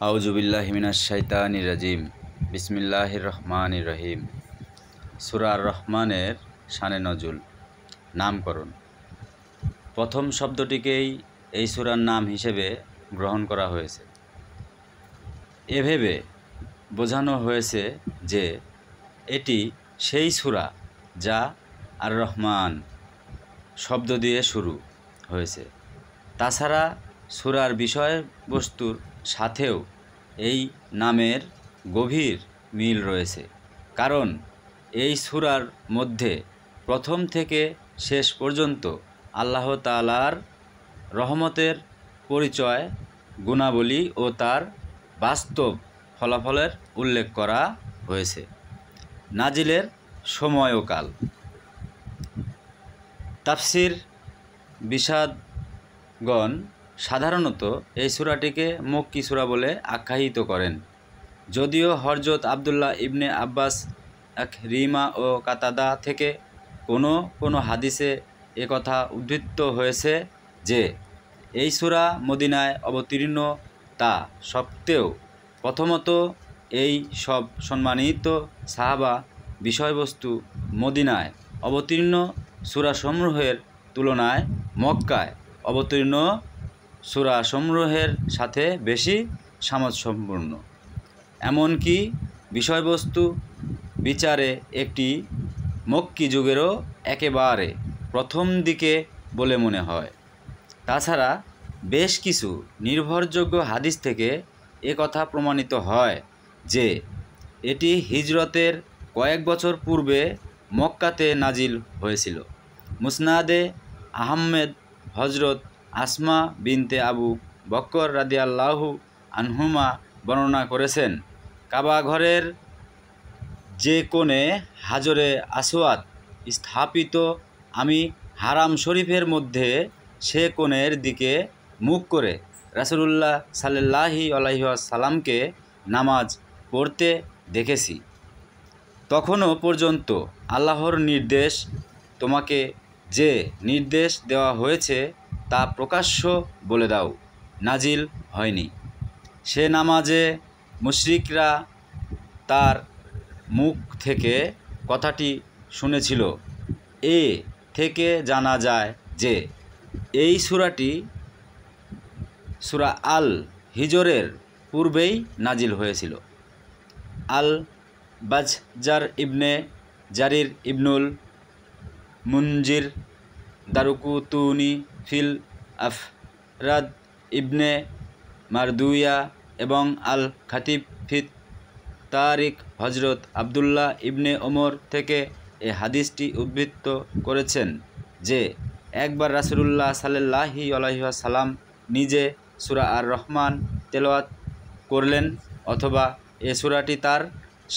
আউযুবিল্লাহি মিনাশ শাইতানির রাজিম। বিসমিল্লাহির রহমানির রহিম। সূরা আর রহমানের শানে নজুল। নামকরণ। প্রথম শব্দটিকেই এই সূরার নাম হিসেবে গ্রহণ করা হয়েছে। এভেবে বোঝানো হয়েছে যে এটি সেই সূরা যা আর রহমান শব্দ দিয়ে শুরু হয়েছে। তাছাড়া সূরার বিষয়বস্তুর সাথেও এই নামের গভীর মিল রয়েছে, কারণ এই সূরার মধ্যে প্রথম থেকে শেষ পর্যন্ত আল্লাহ তাআলার রহমতের পরিচয়, গুণাবলী ও তার বাস্তব ফলাফলের উল্লেখ করা হয়েছে। নাজিলের সময় ও কাল। তাফসির বিশারদগণ সাধারণত এই সূরাটিকে মক্কি সূরা বলে আখ্যায়িত করেন, যদিও হযরত আব্দুল্লাহ ইবনে আব্বাস, ইকরিমা ও কাতাদা থেকে কোনো হাদিসে একথা উদ্ধৃত হয়েছে যে এই সূরা মদিনায় অবতীর্ণ। তা সত্ত্বেও প্রথমত এই সব সম্মানিত সাহাবা বিষয়বস্তু মদিনায় অবতীর্ণ সূরাসমূহের তুলনায় মক্কায় অবতীর্ণ সূরাসমূহের সাথে বেশি সামঞ্জস্যপূর্ণ। এমনকি বিষয়বস্তু বিচারে একটি মক্কি যুগেরও একেবারে প্রথম দিকে বলে মনে হয়। তাছাড়া বেশ কিছু নির্ভরযোগ্য হাদিস থেকে একথা প্রমাণিত হয় যে এটি হিজরতের কয়েক বছর পূর্বে মক্কাতে নাজিল হয়েছিল। মুসনাদে আহমেদ হযরত আসমা বিনতে আবু বকর রাদিয়াল্লাহু আনহুমা বর্ণনা করেছেন, কাবা ঘরের যে কোণে হাজরে আসওয়াদ স্থাপিত, আমি হারাম শরীফের মধ্যে সে কোণের দিকে মুখ করে রাসূলুল্লাহ সাল্লাল্লাহু আলাইহি ওয়াসাল্লামকে নামাজ পড়তে দেখেছি। তখনও পর্যন্ত আল্লাহর নির্দেশ, তোমাকে যে নির্দেশ দেওয়া হয়েছে তা প্রকাশ্য বলে দাও, নাজিল হয়নি। সে নামাজে মুশরিকরা তার মুখ থেকে কথাটি শুনেছিল। এ থেকে জানা যায় যে এই সূরাটি সূরা আল হিজরের পূর্বেই নাজিল হয়েছিল। আল বাজজার ইবনে জারির ইবনুল মুনজির, দারকুতুনি ফিল আফরাদ, ইবনে মারদুয়া এবং আল খাতিব ফিত তারিক হযরত আব্দুল্লাহ ইবনে ওমর থেকে এ হাদিসটি উদ্ধৃত করেছেন যে একবার রাসূলুল্লাহ সাল্লাল্লাহু আলাইহি ওয়াসাল্লাম নিজে সূরা আর রহমান তেলাওয়াত করলেন, অথবা এ সূরাটি তার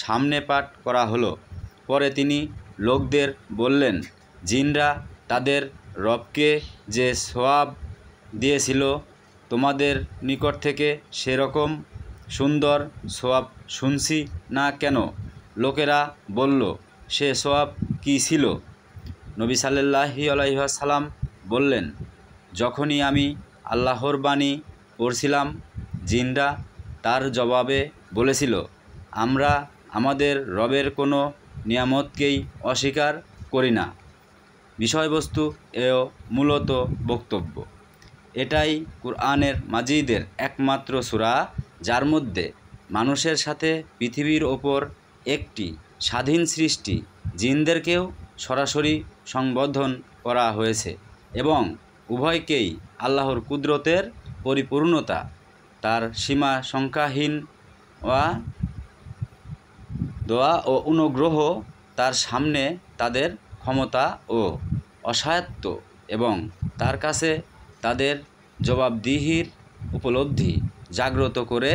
সামনে পাঠ করা হলো। পরে তিনি লোকদের বললেন, জিনরা তাদের রবকে যে সওয়াব দিয়েছিল, তোমাদের নিকট থেকে সেরকম সুন্দর সওয়াব শুনছি না কেন? লোকেরা বলল, সে সওয়াব কী ছিল? নবী সাল্লাল্লাহু আলাইহি ওয়াসাল্লাম বললেন, যখনই আমি আল্লাহর বাণী পড়ছিলাম, জিনরা তার জবাবে বলেছিল, আমরা আমাদের রবের কোনো নিয়ামতকেই অস্বীকার করি না। বিষয়বস্তু এও মূলত বক্তব্য। এটাই কুরআনের মাজিদের একমাত্র সূরা যার মধ্যে মানুষের সাথে পৃথিবীর ওপর একটি স্বাধীন সৃষ্টি জিনদেরকেও সরাসরি সম্বোধন করা হয়েছে এবং উভয়কেই আল্লাহর কুদরতের পরিপূর্ণতা, তার সীমা সংখ্যাহীন দোয়া ও অনুগ্রহ, তার সামনে তাদের ক্ষমতা ও অসায়ত্ব এবং তার কাছে তাদের জবাবদিহির উপলব্ধি জাগ্রত করে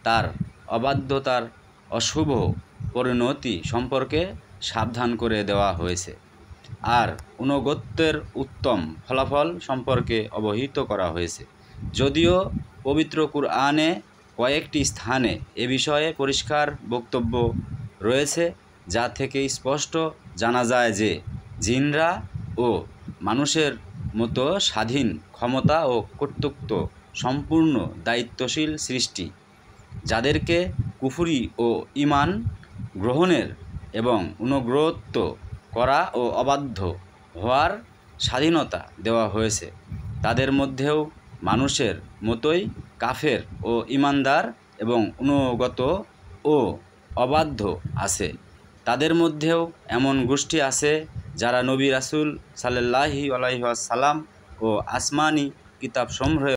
তার অবাধ্যতার অশুভ পরিণতি সম্পর্কে সাবধান করে দেওয়া হয়েছে, আর অনুগত্যের উত্তম ফলাফল সম্পর্কে অবহিত করা হয়েছে। যদিও পবিত্র কুরআনে কয়েকটি স্থানে এ বিষয়ে পরিষ্কার বক্তব্য রয়েছে, যা থেকে স্পষ্ট জানা যায় যে জিনরা ও মানুষের মতো স্বাধীন, ক্ষমতা ও কর্তৃত্ব সম্পূর্ণ দায়িত্বশীল সৃষ্টি। যাদেরকে কুফরি ও ঈমান গ্রহণের এবং অনুগত করা ও অবাধ্য হওয়ার স্বাধীনতা দেওয়া হয়েছে, তাদের মধ্যেও মানুষের মতোই কাফের ও ঈমানদার এবং অনুগত ও অবাধ্য আছে। তাদের মধ্যেও এমন গোষ্ঠী আছে যারা নবী রাসূল সাল্লাল্লাহু আলাইহি ওয়াসাল্লাম ও আসমানী কিতাবসমূহের